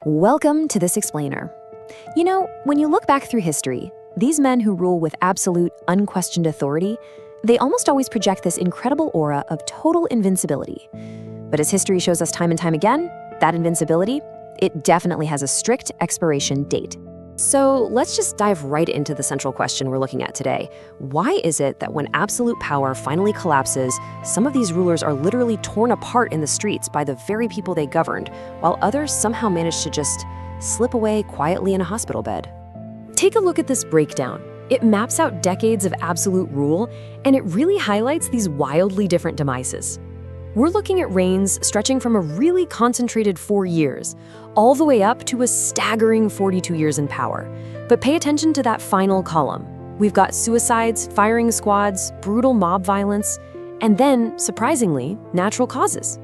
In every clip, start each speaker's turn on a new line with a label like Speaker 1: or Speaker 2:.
Speaker 1: Welcome to This Explainer. You know, when you look back through history, these men who rule with absolute, unquestioned authority, they almost always project this incredible aura of total invincibility. But as history shows us time and time again, that invincibility, it definitely has a strict expiration date. So let's just dive right into the central question we're looking at today. Why is it that when absolute power finally collapses, some of these rulers are literally torn apart in the streets by the very people they governed, while others somehow manage to just slip away quietly in a hospital bed? Take a look at this breakdown. It maps out decades of absolute rule, and it really highlights these wildly different demises. We're looking at reigns stretching from a really concentrated 4 years, all the way up to a staggering 42 years in power. But pay attention to that final column. We've got suicides, firing squads, brutal mob violence, and then, surprisingly, natural causes.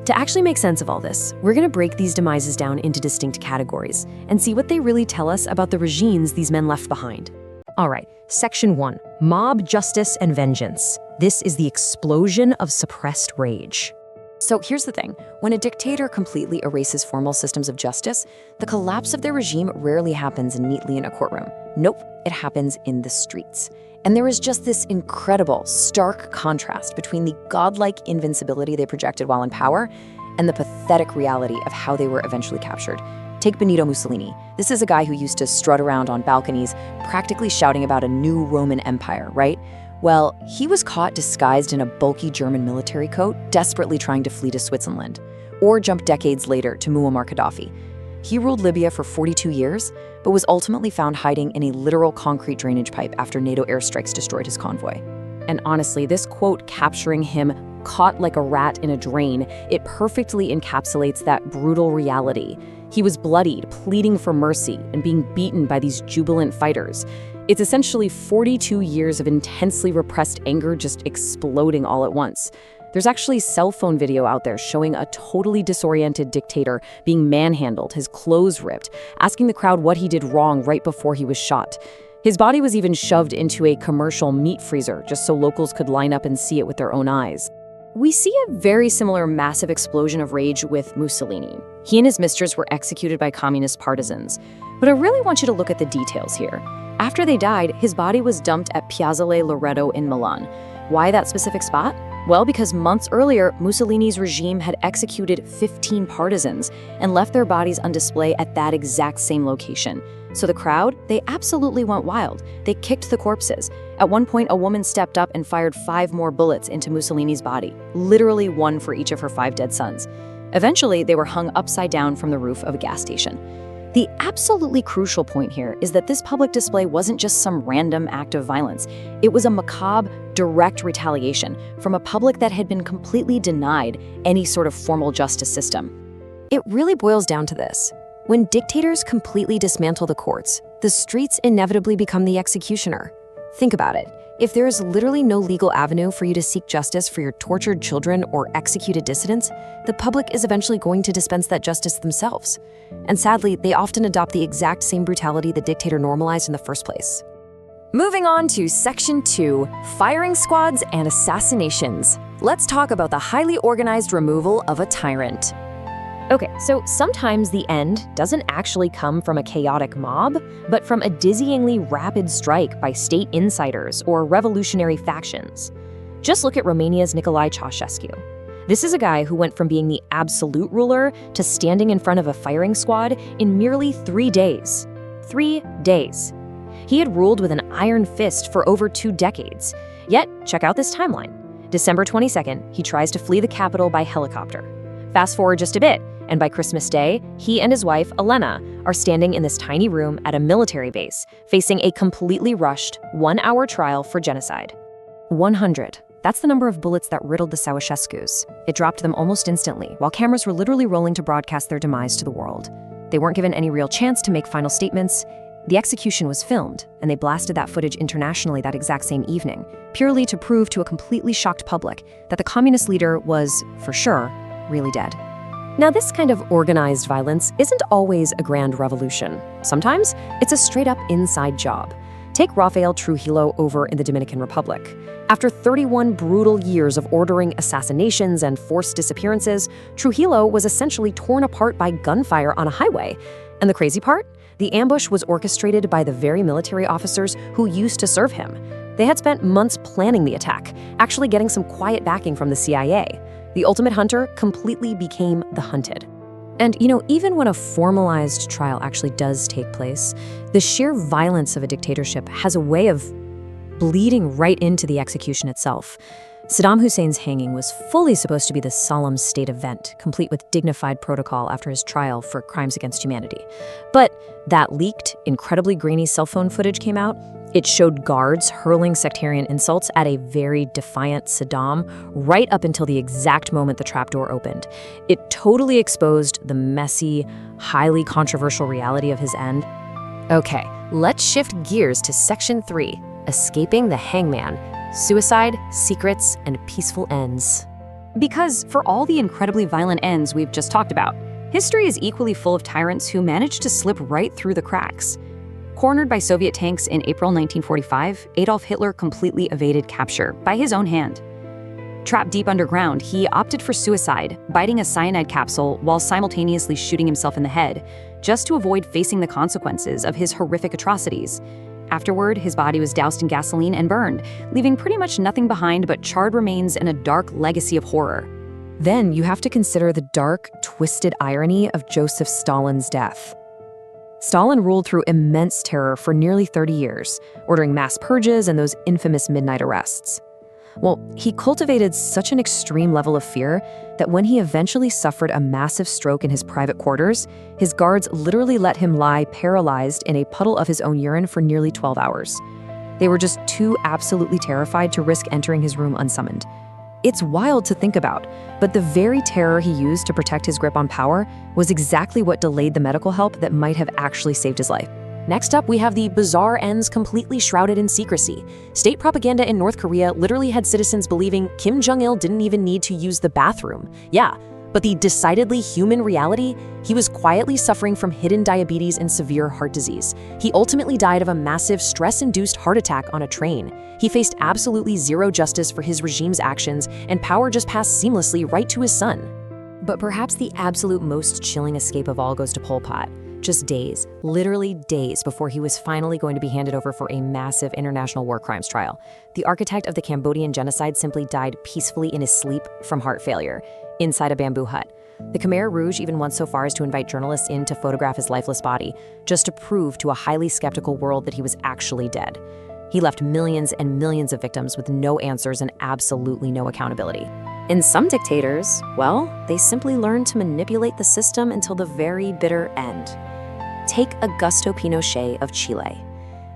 Speaker 1: To actually make sense of all this, we're going to break these demises down into distinct categories and see what they really tell us about the regimes these men left behind. All right, Section 1, Mob Justice and Vengeance. This is the explosion of suppressed rage. So here's the thing. When a dictator completely erases formal systems of justice, the collapse of their regime rarely happens neatly in a courtroom. Nope, it happens in the streets. And there is just this incredible, stark contrast between the godlike invincibility they projected while in power and the pathetic reality of how they were eventually captured. Take Benito Mussolini. This is a guy who used to strut around on balconies, practically shouting about a new Roman Empire, right? Well, he was caught disguised in a bulky German military coat, desperately trying to flee to Switzerland. Or jump decades later to Muammar Gaddafi. He ruled Libya for 42 years, but was ultimately found hiding in a literal concrete drainage pipe after NATO airstrikes destroyed his convoy. And honestly, this quote capturing him caught like a rat in a drain, it perfectly encapsulates that brutal reality. He was bloodied, pleading for mercy, and being beaten by these jubilant fighters. It's essentially 42 years of intensely repressed anger just exploding all at once. There's actually cell phone video out there showing a totally disoriented dictator being manhandled, his clothes ripped, asking the crowd what he did wrong right before he was shot. His body was even shoved into a commercial meat freezer just so locals could line up and see it with their own eyes. We see a very similar massive explosion of rage with Mussolini. He and his mistress were executed by communist partisans. But I really want you to look at the details here. After they died, his body was dumped at Piazza Loreto in Milan. Why that specific spot? Well, because months earlier, Mussolini's regime had executed 15 partisans and left their bodies on display at that exact same location. So the crowd, they absolutely went wild. They kicked the corpses. At one point, a woman stepped up and fired 5 more bullets into Mussolini's body, literally 1 for each of her 5 dead sons. Eventually, they were hung upside down from the roof of a gas station. The absolutely crucial point here is that this public display wasn't just some random act of violence. It was a macabre, direct retaliation from a public that had been completely denied any sort of formal justice system. It really boils down to this. When dictators completely dismantle the courts, the streets inevitably become the executioner. Think about it. If there is literally no legal avenue for you to seek justice for your tortured children or executed dissidents, the public is eventually going to dispense that justice themselves. And sadly, they often adopt the exact same brutality the dictator normalized in the first place. Moving on to Section 2, Firing Squads and Assassinations. Let's talk about the highly organized removal of a tyrant. Okay, so sometimes the end doesn't actually come from a chaotic mob, but from a dizzyingly rapid strike by state insiders or revolutionary factions. Just look at Romania's Nicolae Ceaușescu. This is a guy who went from being the absolute ruler to standing in front of a firing squad in merely 3 days. 3 days. He had ruled with an iron fist for over 2 decades. Yet, check out this timeline. December 22nd, he tries to flee the capital by helicopter. Fast forward just a bit, and by Christmas Day, he and his wife, Elena, are standing in this tiny room at a military base, facing a completely rushed 1-hour trial for genocide. 100. That's the number of bullets that riddled the Ceaușescus. It dropped them almost instantly, while cameras were literally rolling to broadcast their demise to the world. They weren't given any real chance to make final statements. The execution was filmed, and they blasted that footage internationally that exact same evening, purely to prove to a completely shocked public that the communist leader was, for sure, really dead. Now, this kind of organized violence isn't always a grand revolution. Sometimes it's a straight-up inside job. Take Rafael Trujillo over in the Dominican Republic. After 31 brutal years of ordering assassinations and forced disappearances, Trujillo was essentially torn apart by gunfire on a highway. And the crazy part? The ambush was orchestrated by the very military officers who used to serve him. They had spent months planning the attack, actually getting some quiet backing from the CIA. The ultimate hunter completely became the hunted. And, even when a formalized trial actually does take place, the sheer violence of a dictatorship has a way of bleeding right into the execution itself. Saddam Hussein's hanging was fully supposed to be this solemn state event, complete with dignified protocol after his trial for crimes against humanity. But that leaked, incredibly grainy cell phone footage came out. It showed guards hurling sectarian insults at a very defiant Saddam right up until the exact moment the trapdoor opened. It totally exposed the messy, highly controversial reality of his end. Okay, let's shift gears to Section 3, Escaping the Hangman, Suicide, Secrets, and Peaceful Ends. Because for all the incredibly violent ends we've just talked about, history is equally full of tyrants who managed to slip right through the cracks. Cornered by Soviet tanks in April 1945, Adolf Hitler completely evaded capture by his own hand. Trapped deep underground, he opted for suicide, biting a cyanide capsule while simultaneously shooting himself in the head, just to avoid facing the consequences of his horrific atrocities. Afterward, his body was doused in gasoline and burned, leaving pretty much nothing behind but charred remains and a dark legacy of horror. Then you have to consider the dark, twisted irony of Joseph Stalin's death. Stalin ruled through immense terror for nearly 30 years, ordering mass purges and those infamous midnight arrests. Well, he cultivated such an extreme level of fear that when he eventually suffered a massive stroke in his private quarters, his guards literally let him lie paralyzed in a puddle of his own urine for nearly 12 hours. They were just too absolutely terrified to risk entering his room unsummoned. It's wild to think about, but the very terror he used to protect his grip on power was exactly what delayed the medical help that might have actually saved his life. Next up, we have the bizarre ends completely shrouded in secrecy. State propaganda in North Korea literally had citizens believing Kim Jong-il didn't even need to use the bathroom. Yeah, but the decidedly human reality, he was quietly suffering from hidden diabetes and severe heart disease. He ultimately died of a massive stress-induced heart attack on a train. He faced absolutely zero justice for his regime's actions, and power just passed seamlessly right to his son. But perhaps the absolute most chilling escape of all goes to Pol Pot. Just days, literally days before he was finally going to be handed over for a massive international war crimes trial. The architect of the Cambodian genocide simply died peacefully in his sleep from heart failure, inside a bamboo hut. The Khmer Rouge even went so far as to invite journalists in to photograph his lifeless body, just to prove to a highly skeptical world that he was actually dead. He left millions and millions of victims with no answers and absolutely no accountability. In some dictators, well, they simply learn to manipulate the system until the very bitter end. Take Augusto Pinochet of Chile.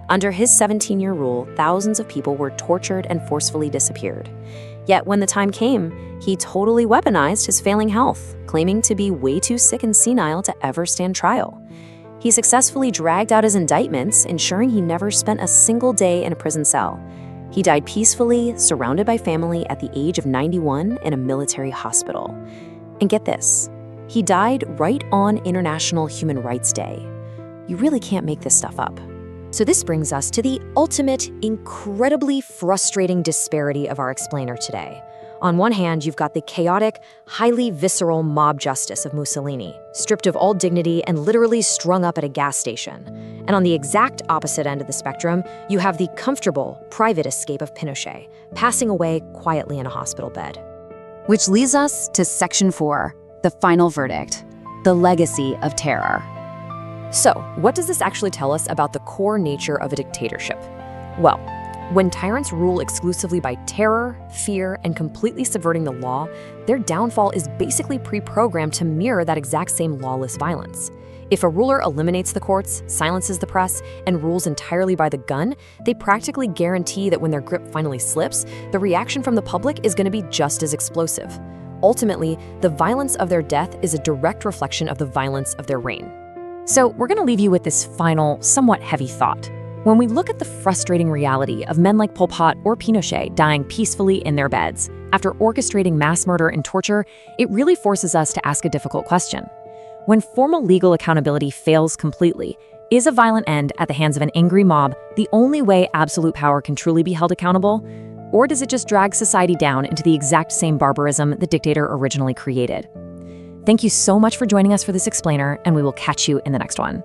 Speaker 1: Under his 17-year rule, thousands of people were tortured and forcefully disappeared. Yet when the time came, he totally weaponized his failing health, claiming to be way too sick and senile to ever stand trial. He successfully dragged out his indictments, ensuring he never spent a single day in a prison cell. He died peacefully, surrounded by family at the age of 91 in a military hospital. And get this, he died right on International Human Rights Day. You really can't make this stuff up. So this brings us to the ultimate, incredibly frustrating disparity of our explainer today. On one hand, you've got the chaotic, highly visceral mob justice of Mussolini, stripped of all dignity and literally strung up at a gas station. And on the exact opposite end of the spectrum, you have the comfortable, private escape of Pinochet, passing away quietly in a hospital bed. Which leads us to Section 4, the final verdict, the legacy of terror. So, what does this actually tell us about the core nature of a dictatorship? Well, when tyrants rule exclusively by terror, fear, and completely subverting the law, their downfall is basically pre-programmed to mirror that exact same lawless violence. If a ruler eliminates the courts, silences the press, and rules entirely by the gun, they practically guarantee that when their grip finally slips, the reaction from the public is going to be just as explosive. Ultimately, the violence of their death is a direct reflection of the violence of their reign. So we're going to leave you with this final, somewhat heavy thought. When we look at the frustrating reality of men like Pol Pot or Pinochet dying peacefully in their beds after orchestrating mass murder and torture, it really forces us to ask a difficult question. When formal legal accountability fails completely, Is a violent end at the hands of an angry mob the only way absolute power can truly be held accountable? Or does it just drag society down into the exact same barbarism the dictator originally created? Thank you so much for joining us for this explainer, and we will catch you in the next one.